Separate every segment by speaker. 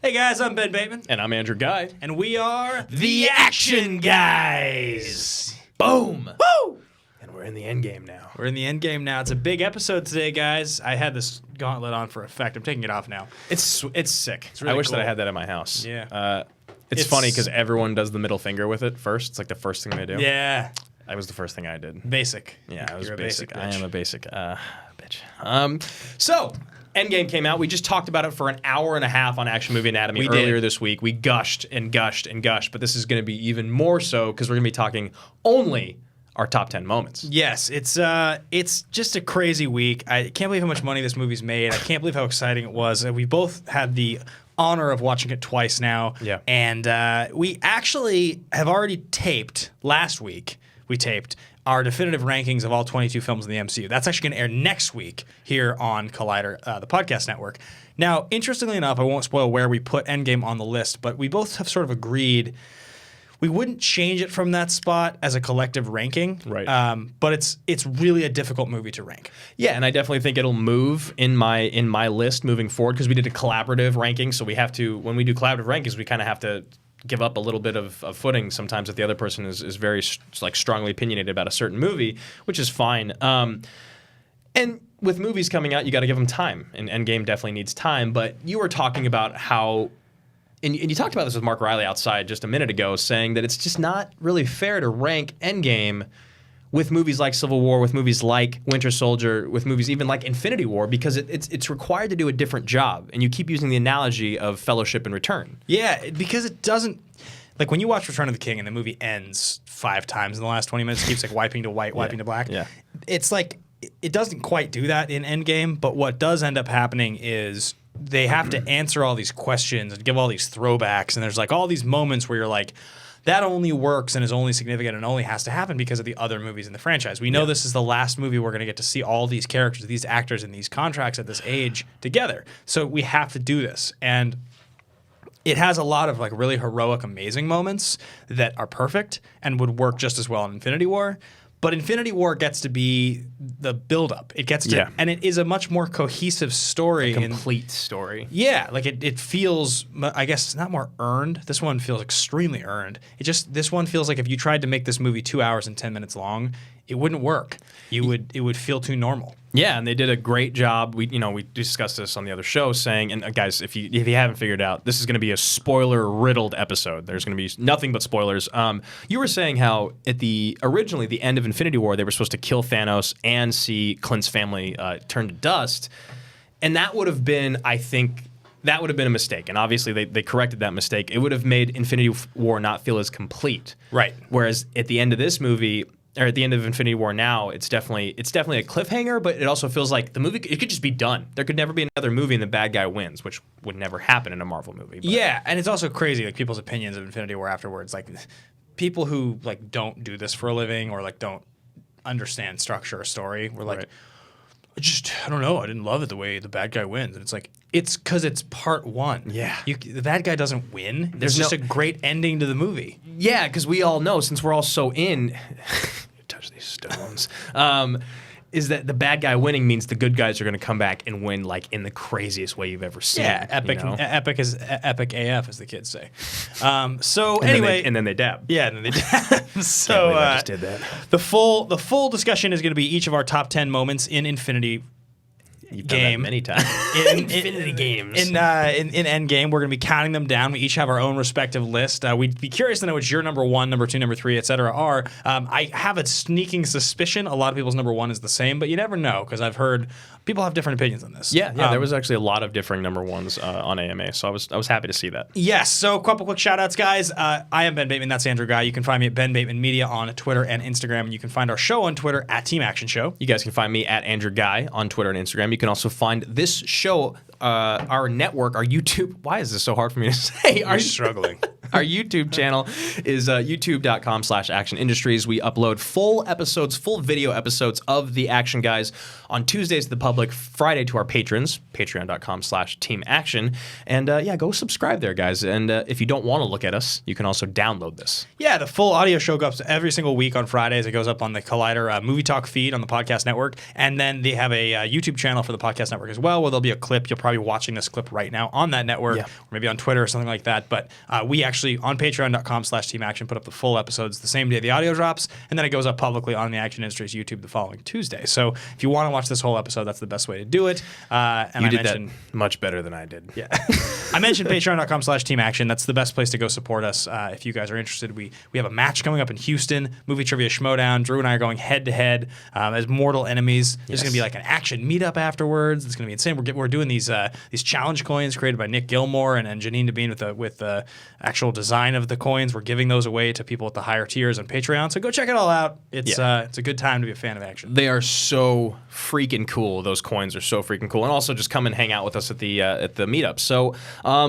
Speaker 1: Hey guys, I'm Ben Bateman.
Speaker 2: And I'm Andrew Guy.
Speaker 1: And we are the Action Guys.
Speaker 2: Boom!
Speaker 1: Woo!
Speaker 2: And we're in the Endgame now.
Speaker 1: We're in the Endgame now. It's a big episode today, guys. I had this gauntlet on for effect. I'm taking it off now.
Speaker 2: It's sick.
Speaker 1: It's really
Speaker 2: I wish
Speaker 1: cool.
Speaker 2: that I had that at my house.
Speaker 1: Yeah.
Speaker 2: It's funny because everyone does the middle finger with it first. It's like the first thing they do.
Speaker 1: Yeah.
Speaker 2: That was the first thing I did.
Speaker 1: Basic.
Speaker 2: Yeah, I was
Speaker 1: You're a
Speaker 2: basic. I
Speaker 1: bitch.
Speaker 2: am a basic bitch. So, Endgame came out. We just talked about it for an hour and a half on Action Movie Anatomy earlier this week. We gushed and gushed and gushed, but this is going to be even more so because we're going to be talking only our top 10 moments.
Speaker 1: Yes, it's just a crazy week. I can't believe how much money this movie's made. I can't believe how exciting it was. We both had the honor of watching it twice now.
Speaker 2: Yeah.
Speaker 1: And we actually have already taped, last week, we taped our definitive rankings of all 22 films in the MCU. That's actually going to air next week here on Collider, the podcast network. Now, interestingly enough, I won't spoil where we put Endgame on the list, but we both have sort of agreed we wouldn't change it from that spot as a collective ranking.
Speaker 2: Right.
Speaker 1: But it's really a difficult movie to rank.
Speaker 2: Yeah, and I definitely think it'll move in my list moving forward because we did a collaborative ranking, so we have to, when we do collaborative rankings, we kind of have to give up a little bit of footing sometimes if the other person is very strongly opinionated about a certain movie, which is fine. And with movies coming out, you got to give them time, and Endgame definitely needs time. But you were talking about how, and you talked about this with Mark Riley outside just a minute ago, saying that it's just not really fair to rank Endgame with movies like Civil War, with movies like Winter Soldier, with movies even like Infinity War, because it's required to do a different job. And you keep using the analogy of Fellowship and Return.
Speaker 1: Yeah, because it doesn't, like when you watch Return of the King and the movie ends 5 times in the last 20 minutes, it keeps like wiping to white, wiping to black.
Speaker 2: Yeah.
Speaker 1: It's like, it doesn't quite do that in Endgame, but what does end up happening is they have to answer all these questions and give all these throwbacks, and there's like all these moments where you're like, that only works and is only significant and only has to happen because of the other movies in the franchise. We know this is the last movie we're going to get to see all these characters, these actors, and these contracts at this age together. So we have to do this. And it has a lot of like really heroic, amazing moments that are perfect and would work just as well in Infinity War. But Infinity War gets to be the buildup. It gets to, and it is a much more cohesive story.
Speaker 2: A complete story.
Speaker 1: Yeah, like it feels, I guess, not more earned. This one feels extremely earned. This one feels like if you tried to make this movie 2 hours and 10 minutes long, it wouldn't work. It would feel too normal.
Speaker 2: Yeah, and they did a great job. We discussed this on the other show, saying, and guys, if you haven't figured out, this is going to be a spoiler-riddled episode. There's going to be nothing but spoilers. You were saying how at originally the end of Infinity War, they were supposed to kill Thanos and see Clint's family turn to dust, and that would have been, I think, a mistake. And obviously, they corrected that mistake. It would have made Infinity War not feel as complete.
Speaker 1: Right.
Speaker 2: Whereas at the end of this movie, or at the end of Infinity War now, it's definitely a cliffhanger, but it also feels like the movie, it could just be done. There could never be another movie and the bad guy wins, which would never happen in a Marvel movie. But.
Speaker 1: Yeah, and it's also crazy, like people's opinions of Infinity War afterwards. Like people who like don't do this for a living or like don't understand structure or story were like, I don't know, I didn't love it the way the bad guy wins. And it's like, it's because it's part 1.
Speaker 2: Yeah.
Speaker 1: The bad guy doesn't win. There's just a great ending to the movie.
Speaker 2: Yeah, because we all know, since we're all so in, touch these stones, is that the bad guy winning means the good guys are going to come back and win like in the craziest way you've ever seen.
Speaker 1: Yeah, epic,
Speaker 2: you know?
Speaker 1: epic AF, as the kids say. Anyway,
Speaker 2: and then they dab.
Speaker 1: Yeah, and then they dab. So
Speaker 2: I just did that.
Speaker 1: The full discussion is going to be each of our top 10 moments in Infinity
Speaker 2: You've done that many times.
Speaker 1: Infinity games. In Endgame, we're going to be counting them down. We each have our own respective list. We'd be curious to know what your number 1, number 2, number 3, etc. are. I have a sneaking suspicion a lot of people's number 1 is the same, but you never know because I've heard people have different opinions on this.
Speaker 2: Yeah, there was actually a lot of differing number 1s on AMA, so I was happy to see that.
Speaker 1: Yes, so a couple quick shout-outs, guys. I am Ben Bateman. That's Andrew Guy. You can find me at Ben Bateman Media on Twitter and Instagram, and you can find our show on Twitter at Team Action Show.
Speaker 2: You guys can find me at Andrew Guy on Twitter and Instagram. You can also find this show, our network, our YouTube. Why is this so hard for me to say?
Speaker 1: You're struggling.
Speaker 2: Our YouTube channel is youtube.com/Action Industries. We upload full episodes, full video episodes of the Action Guys on Tuesdays to the public, Friday to our patrons, patreon.com/Team Action. And yeah, go subscribe there, guys. And if you don't want to look at us, you can also download this.
Speaker 1: Yeah, the full audio show goes up every single week on Fridays. It goes up on the Collider Movie Talk feed on the podcast network. And then they have a YouTube channel for the podcast network as well, where there'll be a clip. You'll probably be watching this clip right now on that network, or maybe on Twitter or something like that. But we actually, on patreon.com/Team Action, put up the full episodes the same day the audio drops, and then it goes up publicly on the Action Industries YouTube the following Tuesday. So if you want to watch this whole episode, that's the best way to do it. And
Speaker 2: you did that much better than I did.
Speaker 1: Yeah. I mentioned patreon.com/Team Action. That's the best place to go support us. If you guys are interested, we have a match coming up in Houston, Movie Trivia Schmodown. Drew and I are going head-to-head as mortal enemies. There's going to be like an action meetup afterwards. It's going to be insane. We're doing these challenge coins created by Nick Gilmore and Janine Devine with the actual design of the coins. We're giving those away to people at the higher tiers on Patreon. So go check it all out. It's a good time to be a fan of Action.
Speaker 2: They are so freaking cool. Those coins are so freaking cool. And also just come and hang out with us at the meetup. So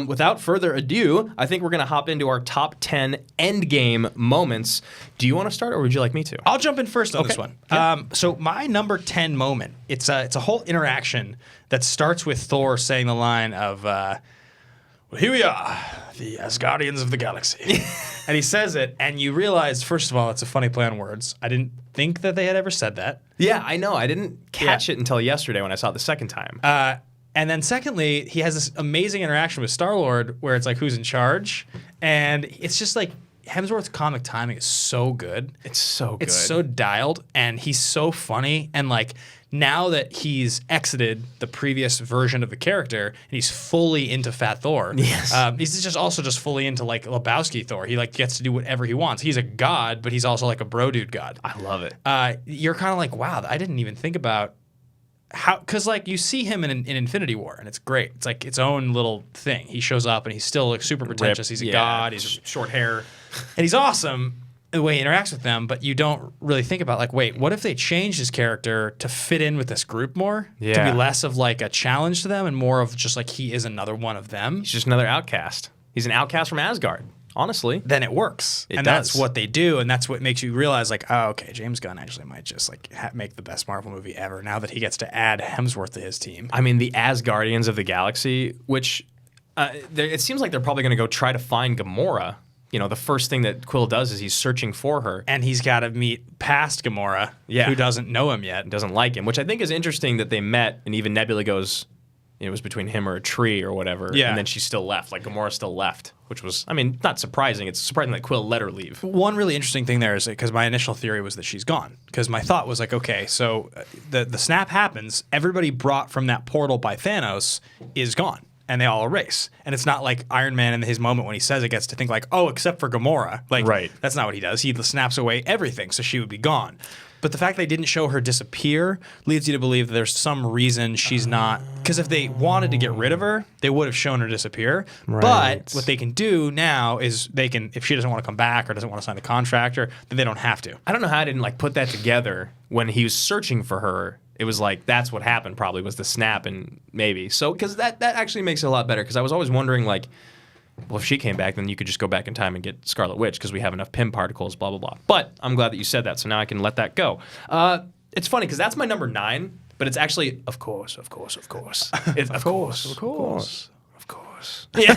Speaker 2: without further ado, I think we're going to hop into our top 10 Endgame moments. Do you want to start, or would you like me to?
Speaker 1: I'll jump in first on this one. Yeah. So my number 10 moment, it's a whole interaction that starts with Thor saying the line of, well, here we are, the Asgardians of the galaxy. And he says it, and you realize, first of all, it's a funny play on words. I didn't think that they had ever said that.
Speaker 2: Yeah, I know. I didn't catch it until yesterday when I saw it the second time.
Speaker 1: And then secondly, he has this amazing interaction with Star-Lord where it's like, who's in charge? And it's just like, Hemsworth's comic timing is so good.
Speaker 2: It's so good.
Speaker 1: It's so dialed, and he's so funny. And like, now that he's exited the previous version of the character and he's fully into Fat Thor, he's just fully into like Lebowski Thor. He like gets to do whatever he wants. He's a god, but he's also like a bro dude god.
Speaker 2: I love it.
Speaker 1: You're kind of like, wow, I didn't even think about how, because like you see him in Infinity War and it's great. It's like its own little thing. He shows up and he's still like super pretentious. He's a god. He's
Speaker 2: short hair,
Speaker 1: and he's awesome the way he interacts with them, but you don't really think about like, wait, what if they changed his character to fit in with this group more? To be less of like a challenge to them and more of just like he is another one of them.
Speaker 2: He's just another outcast. He's an outcast from Asgard, honestly.
Speaker 1: Then it works. That's what they do, and that's what makes you realize like, oh, okay, James Gunn actually might just like make the best Marvel movie ever now that he gets to add Hemsworth to his team.
Speaker 2: I mean, the Asgardians of the Galaxy, which it seems like they're probably going to go try to find Gamora. You know, the first thing that Quill does is he's searching for her.
Speaker 1: And he's got to meet past Gamora, who doesn't know him yet.
Speaker 2: Doesn't like him, which I think is interesting that they met, and even Nebula goes, it was between him or a tree or whatever, and then she still left. Like, Gamora still left, which was, I mean, not surprising. It's surprising that Quill let her leave.
Speaker 1: One really interesting thing there is because my initial theory was that she's gone. Because my thought was like, okay, so the snap happens, everybody brought from that portal by Thanos is gone. And they all erase. And it's not like Iron Man in his moment when he says it gets to think like, oh, except for Gamora. Like, that's not what he does. He snaps away everything, so she would be gone. But the fact they didn't show her disappear leads you to believe that there's some reason she's not. Because if they wanted to get rid of her, they would have shown her disappear. Right. But what they can do now is they can, if she doesn't want to come back or doesn't want to sign a contract, then they don't have to.
Speaker 2: I don't know how I didn't like put that together when he was searching for her. It was like, that's what happened probably, was the snap, and maybe. So, because that actually makes it a lot better, because I was always wondering, like, well, if she came back, then you could just go back in time and get Scarlet Witch, because we have enough Pym particles, blah, blah, blah. But I'm glad that you said that, so now I can let that go. It's funny, because that's my number 9, but it's actually, of course. It's, of course. Yeah,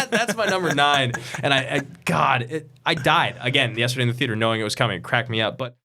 Speaker 2: that's my number 9. And I died, again, yesterday in the theater, knowing it was coming. It cracked me up, but...